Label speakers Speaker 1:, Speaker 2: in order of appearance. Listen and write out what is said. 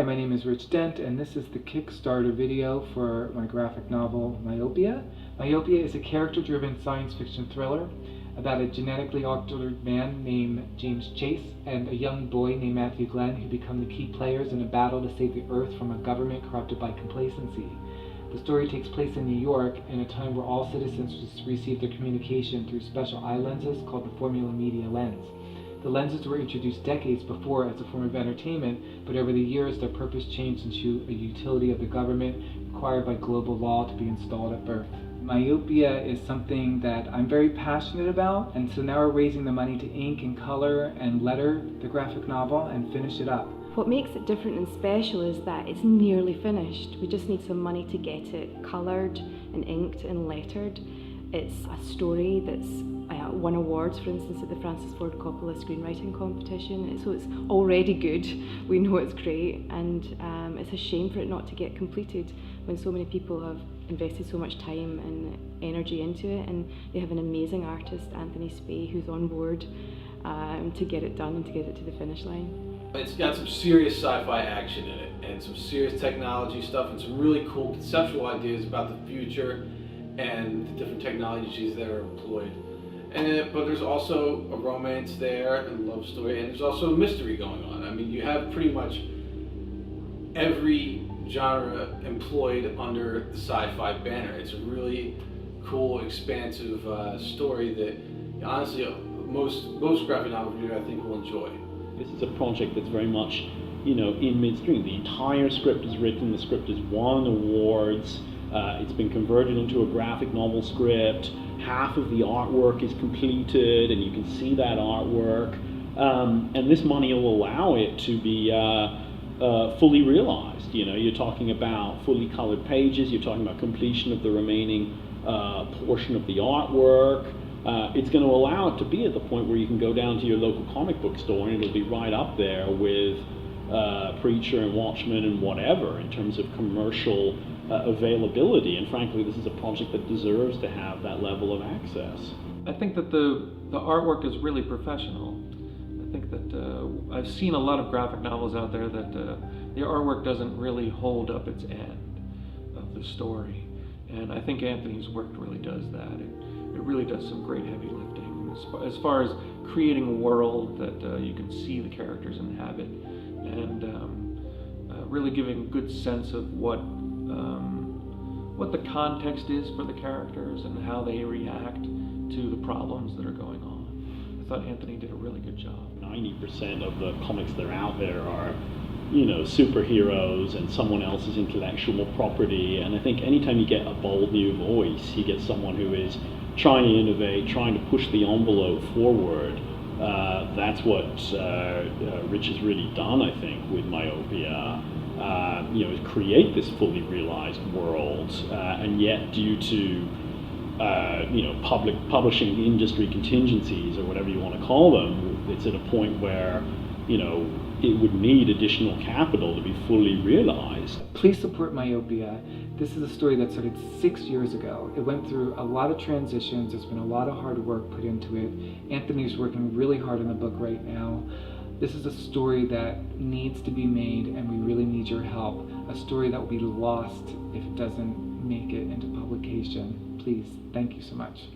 Speaker 1: Hi, my name is Rich Dent, and this is the Kickstarter video for my graphic novel, Myopia. Myopia is a character-driven science fiction thriller about a genetically altered man named James Chase and a young boy named Matthew Glenn who become the key players in a battle to save the Earth from a government corrupted by complacency. The story takes place in New York in a time where all citizens receive their communication through special eye lenses called the Formula Media lens. The lenses were introduced decades before as a form of entertainment, but over the years their purpose changed into a utility of the government required by global law to be installed at birth. Myopia is something that I'm very passionate about, and so now we're raising the money to ink and color and letter the graphic novel and finish it up.
Speaker 2: What makes it different and special is that it's nearly finished. We just need some money to get it coloured and inked and lettered. It's a story that's won awards, for instance, at the Francis Ford Coppola screenwriting competition. So it's already good. We know it's great, and it's a shame for it not to get completed when so many people have invested so much time and energy into it, and they have an amazing artist, Anthony Spey, who's on board to get it done and to get it to the finish line.
Speaker 3: It's got some serious sci-fi action in it, and some serious technology stuff, and some really cool conceptual ideas about the future and the different technologies that are employed. But there's also a romance there, and a love story, and there's also a mystery going on. I mean, you have pretty much every genre employed under the sci-fi banner. It's a really cool, expansive story that, honestly, most graphic novel readers, I think, will enjoy.
Speaker 4: This is a project that's very much, in midstream. The entire script is written, the script has won awards, it's been converted into a graphic novel script, half of the artwork is completed, and you can see that artwork, and this money will allow it to be fully realized. You're talking about fully colored pages, you're talking about completion of the remaining portion of the artwork. It's going to allow it to be at the point where you can go down to your local comic book store and it'll be right up there with Preacher and Watchmen and whatever in terms of commercial availability. And frankly, this is a project that deserves to have that level of access.
Speaker 5: I think that the artwork is really professional. I think that I've seen a lot of graphic novels out there that the artwork doesn't really hold up its end of the story. And I think Anthony's work really does that. It really does some great heavy lifting as far as creating a world that you can see the characters inhabit, and really giving a good sense of what the context is for the characters and how they react to the problems that are going on. I thought Anthony did a really good job. 90%
Speaker 4: of the comics that are out there are superheroes and someone else's intellectual property, and I think anytime you get a bold new voice, you get someone who is trying to innovate, trying to push the envelope forward. That's what Rich has really done, I think, with Myopia. Is create this fully realized world, and yet due to publishing industry contingencies or whatever you want to call them, it's at a point where it would need additional capital to be fully realized.
Speaker 1: Please support Myopia. This is a story that started 6 years ago. It went through a lot of transitions. There's been a lot of hard work put into it. Anthony's working really hard on the book right now. This is a story that needs to be made, and we really need your help. A story that will be lost if it doesn't make it into publication. Please, thank you so much.